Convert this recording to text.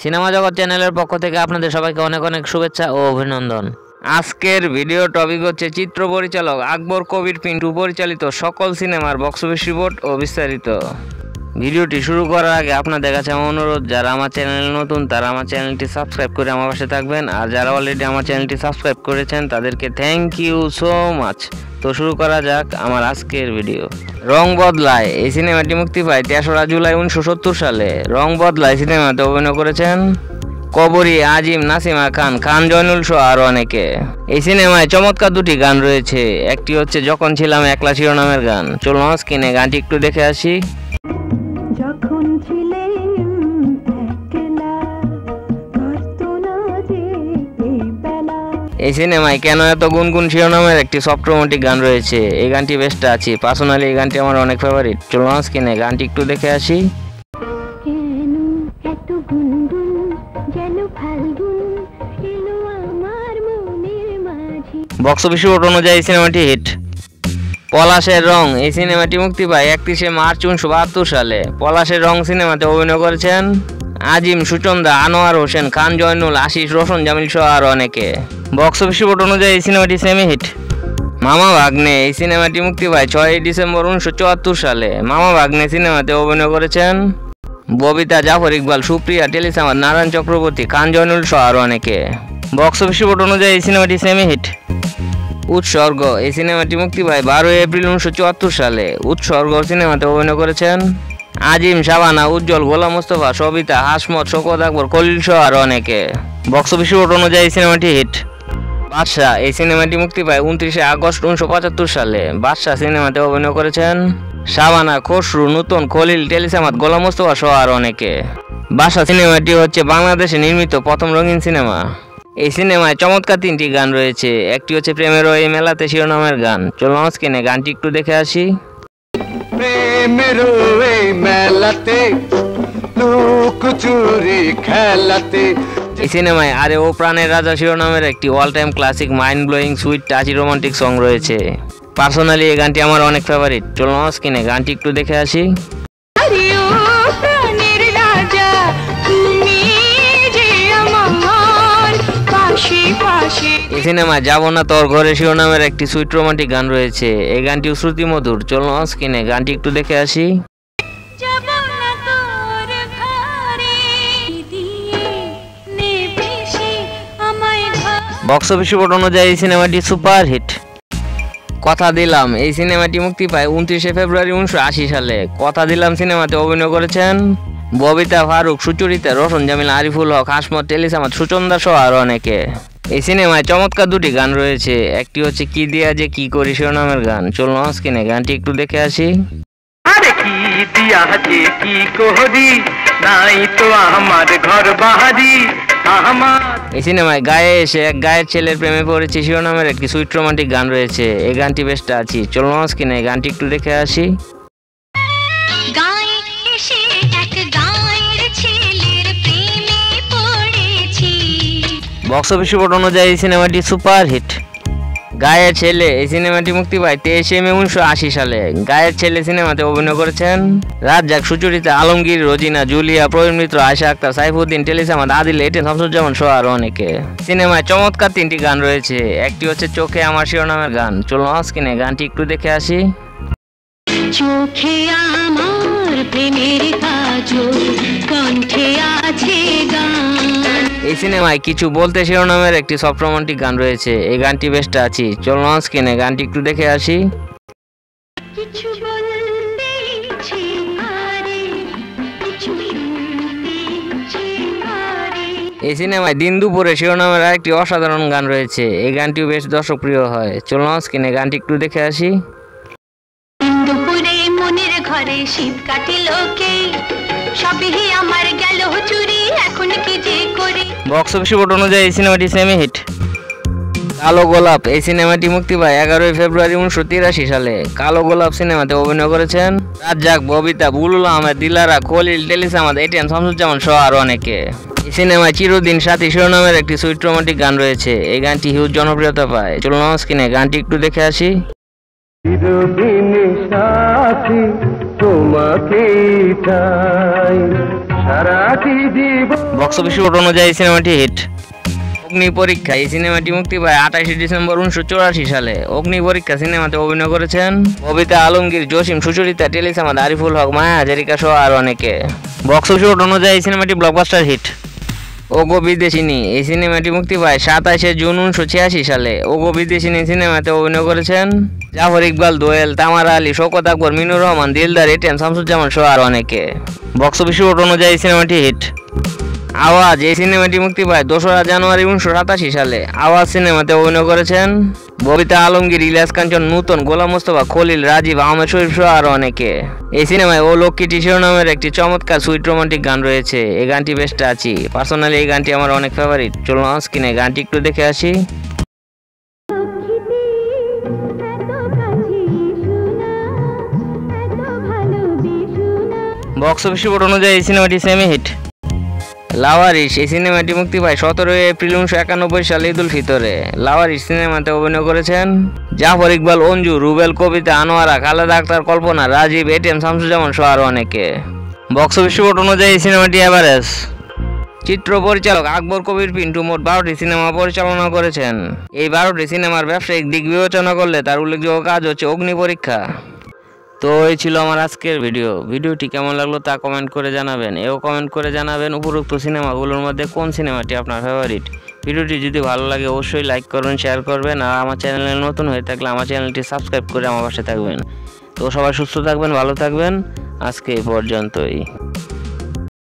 Cinema জগৎ চ্যানেলের পক্ষ থেকে আপনাদের সবাইকে অনেক অনেক শুভেচ্ছা ও অভিনন্দন। আজকের ভিডিও টপিক হচ্ছে চিত্র পরিচালক আকবর কবির পিন্টু পরিচালিত সকল সিনেমার বক্স অফিস রিপোর্ট ও বিস্তারিত। ভিডিওটি শুরু করার আগে আপনাদের কাছে আমার অনুরোধ, যারা আমার চ্যানেলে নতুন তারা আমার চ্যানেলটি সাবস্ক্রাইব করে আমার পাশে থাকবেন, আর যারা অলরেডি আমার চ্যানেলটি সাবস্ক্রাইব করেছেন তাদেরকে থ্যাংক ইউ সো মাচ। তো শুরু করা যাক আমার আজকের ভিডিও। রং বদলায় এই সিনেমাটি মুক্তি পায় ৩রা জুলাই 1970 সালে। রং বদলায় সিনেমাতে অভিনয় করেছেন কবরী, আজিম, নাসিমা খান, খান জয়নুল সহ আরও অনেকে। এই সিনেমায় চমৎকার দুটি গান রয়েছে। একটি হচ্ছে যখন ছিলাম একলা শিরোনামের গান। চলুন স্ক্রিনে গানটি একটু দেখে আসি। এই সিনেমায় কেন এত গুনগুন শিরোনামের একটি সফট রোমান্টিক গান রয়েছে। এই গানটি বেস্ট আছে। পার্সোনালি এই গানটি আমার অনেক ফেভারিট। চলুন স্ক্রিনে গানটি একটু দেখে আসি। বক্স অফিস রিপোর্ট অনুযায়ী সিনেমাটি হিট। পলাশের রং এই সিনেমাটি মুক্তি পায় 31শে মার্চ 1972 সালে। পলাশের রং সিনেমাতে অভিনয় করেছেন আজিম, সুচন্দা, আনোয়ার হোসেন, খান জয়নুল, আশিস, রোশন জামিল সহ আরও অনেকে। বক্স অফিস রিপোর্ট অনুযায়ী এই সিনেমাটি সেমি হিট। মামা ভাগ্নে এই সিনেমাটি মুক্তি পায় 6ই ডিসেম্বর 1974 সালে। মামা ভাগ্নে সিনেমাতে অভিনয় করেছেন ববিতা, জাফর ইকবাল, সুপ্রিয়া, টেলিসামাদ, নারায়ণ চক্রবর্তী, খান জয়নুল সহ আরও অনেকে। বক্স অফিস রিপোর্ট অনুযায়ী এই সিনেমাটি সেমি হিট। উৎসর্গ এই সিনেমাটি মুক্তি পায় 12ই এপ্রিল 1974 সালে। উৎসর্গ সিনেমাতে অভিনয় করেছেন আজিম, শাবানা, উজ্জ্বল, গোলাম মোস্তফা, সবিতা, হাসমত, শওকত আকবর, খলিল সহ আরও অনেকে। বক্স অফিস রিপোর্ট অনুযায়ী এই সিনেমাটি হিট। বাদশা এই সিনেমাটি মুক্তি পায় 29শে আগস্ট 1975 সালে। বাদশা সিনেমাতে অভিনয় করেছেন শাবানা, খসরু, নূতন, খলিল, টেলিসামাদ, গোলাম মোস্তফা সহ আরও অনেকে। বাদশা সিনেমাটি হচ্ছে বাংলাদেশে নির্মিত প্রথম রঙিন সিনেমা। এই সিনেমায় চমৎকার 3টি গান রয়েছে। একটি হচ্ছে প্রেমের এই মেলাতে শিরোনামের গান। চলুন স্ক্রিনে গানটি একটু দেখে আসি। প্রেমের এই মেলাতে লুকোচুরি খেলাতে এই সিনেমায় আরে ও প্রাণের রাজা শিরোনামের একটি all time classic mind blowing sweet touchy romantic song রয়েছে। পার্সোনালি এই গানটি আমার অনেক ফেভারিট। চলুন স্ক্রিনে গানটি একটু দেখে আসি। এই সিনেমায় যাব না তোর ঘরে শিরোনামের একটি সুইট রোমান্টিক গান রয়েছে। এই গানটিও শ্রুতি মধুর। চলুন স্ক্রিনে গানটি একটু দেখে আসি। বক্স অফিস রিপোর্ট অনুযায়ী এই সিনেমাটি সুপার হিট। কথা দিলাম এই সিনেমাটি মুক্তি পায় 29শে ফেব্রুয়ারি 1980 সালে। কথা দিলাম সিনেমাতে অভিনয় করেছেন ববিতা, ফারুক, সুচরিতা, রোশন জামিল, আরিফুল হক, হাসমত, টেলিসামাদ, সুচন্দা সহ আরও অনেকে। এই সিনেমায় চমৎকার দুটি গান রয়েছে। একটি হচ্ছে কি দিয়া যে কি করি শিরোনামের গান। চলুন স্ক্রিনে গানটি একটু দেখে আসি। আরে কি দিয়া যে কি করি নাই তো আমার ঘর বাহারি। এই সিনেমায় গায়ে এসে এক গায়ের ছেলের প্রেমে পড়েছে শিরোনামের একটি সুইট রোমান্টিক গান রয়েছে। এই গানটি বেস্ট আছে। চলুন স্ক্রিনে গানটি একটু দেখে আসি। বক্স অফিস রিপোর্ট অনুযায়ী এই সিনেমাটি সুপার হিট। গায়ের ছেলে এই সিনেমাটি মুক্তি পায় 23শে মে 1980 সালে। গায়ের ছেলে সিনেমাতে অভিনয় করেছেন রাজ্জাক, সুচরিতা, আলমগীর, রোজিনা, জুলিয়া, প্রবীণ মিত্র, আয়েশা আক্তার, সাইফুদ্দিন, টেলিসামাদ, আদিল, এটিএন শামসুজ্জামান সহ আরও অনেকে। সিনেমায় চমৎকার 3টি গান রয়েছে। একটি হচ্ছে চোখে আমার শিরোনামের গান। চলুন স্ক্রিনে গানটি একটু দেখে আসি। চোখে আমার প্রেমের কাজল, কণ্ঠে আছে গান। এই সিনেমায় কিছু বলতে শিরোনামের একটি সফট রোমান্টিক গান রয়েছে। এই গানটি বেস্ট আছে। চলুন স্ক্রিনে গানটি একটু দেখে আসি। এই সিনেমায় দিন দুপুরে শিরোনামের আরেকটি অসাধারণ গান রয়েছে। এই গানটিও বেশ দর্শকপ্রিয় হয়। চলুন স্ক্রিনে গানটি একটু দেখে আসি। ঘরে শীত কাটিল কে সবই আমার গেল চুরি, এখন কি যে করি। বক্স অফিস রিপোর্ট অনুযায়ী এই সিনেমাটি সেমি হিট। কালো গোলাপ এই সিনেমাটি মুক্তি পায় 11ই ফেব্রুয়ারি 1983 সালে। কালো গোলাপ সিনেমাতে অভিনয় করেছেন রাজ্জাক, ববিতা, বুলুল আহমেদ, দিলারা, খলিল, টেলিসামাদ, এটিএন শামসুজ্জামান সহ আরও অনেকে। এই সিনেমায় চিরদিন সাথী শিরোনামের একটি সুইট রোমান্টিক গান রয়েছে। এই গানটি হিউজ জনপ্রিয়তা পায়। চলুন স্ক্রিনে গানটি একটু দেখে আসি। তোমাকে চাই বক্স অফিস রিপোর্ট অনুযায়ী সিনেমাটি হিট। অগ্নি পরীক্ষা এই সিনেমাটি মুক্তি পায় 28 ডিসেম্বর 1984 সালে। অগ্নি পরীক্ষা সিনেমাতে অভিনয় করেছেন ববিতা আলমগীর, জসিম, সুচরিতা, টেলিসামাদ, আরিফুল হক, মায়া হাজারিকা সহ আরো অনেকে। বক্স অফিস রিপোর্ট অনুযায়ী সিনেমাটি ব্লকবাস্টার হিট। ওগো বিদেশিনী এই সিনেমাটি মুক্তি পায় 27 জুন 1986 সালে। ওগো বিদেশিনী সিনেমাতে অভিনয় করেছেন জাফর ইকবাল, দোয়েল, তামারা আলী, শওকত আকবর, মিনুর রহমান, দিলদার, এটিএম শামসুজ্জামান সহ আরো অনেকে। বক্স অফিস রিপোর্ট অনুযায়ী সিনেমাটি হিট। আওয়াজ এই সিনেমাটি মুক্তি পায় 2রা জানুয়ারি 1987 সালে। আওয়াজ সিনেমাতে অভিনয় করেছেন ববিতা আলমগীর, ইলিয়াস কাঞ্চন, নূতন, গোলাম মোস্তফা, খলিল, রাজীব, আহমেদ শরীফ সহ আরো অনেকে। এই সিনেমায় ও লক্ষ্মীটি শিরোনামের একটি চমৎকার সুইট রোমান্টিক গান রয়েছে। এই গানটি বেশ টাচি। পার্সোনালি এই গানটি আমার অনেক ফেভারিট। চলুন স্ক্রিনে গানটি একটু দেখে আসি। বক্স অফিস রিপোর্ট অনুযায়ী এই সিনেমাটি সেমি হিট। লাওয়ারিশ এই সিনেমাটি মুক্তি পায় 17 এপ্রিল 1991 সালে ঈদ উল ফিতরে। লাওয়ারিশ সিনেমাতে অভিনয় করেছেন জাফর ইকবাল, অঞ্জু, রুবেল, কবিতা, আনোয়ারা, খালেদা আক্তার, কল্পনা, রাজীব, এটিএম শামসুজ্জামান সহ আরো অনেকে। বক্স অফিস রিপোর্ট অনুযায়ী এই সিনেমাটি এভারেজ। চিত্র পরিচালক আকবর কবির পিন্টু মোট 12টি সিনেমা পরিচালনা করেছেন। এই 12টি সিনেমার ব্যবসায়িক দিক বিবেচনা করলে তার উল্লেখযোগ্য কাজ হচ্ছে অগ্নি পরীক্ষা। তো এই ছিল আমার আজকের ভিডিওটি কেমন লাগলো তা কমেন্ট করে জানাবেন। এও কমেন্ট করে জানাবেন উপরোক্ত সিনেমাগুলোর মধ্যে কোন সিনেমাটি আপনার ফেভারিট। ভিডিওটি যদি ভালো লাগে অবশ্যই লাইক করবেন, শেয়ার করবেন, আর আমার চ্যানেলে নতুন হয়ে থাকলে আমার চ্যানেলটি সাবস্ক্রাইব করে আমার পাশে থাকবেন। তো সবাই সুস্থ থাকবেন, ভালো থাকবেন। আজকে এই পর্যন্তই।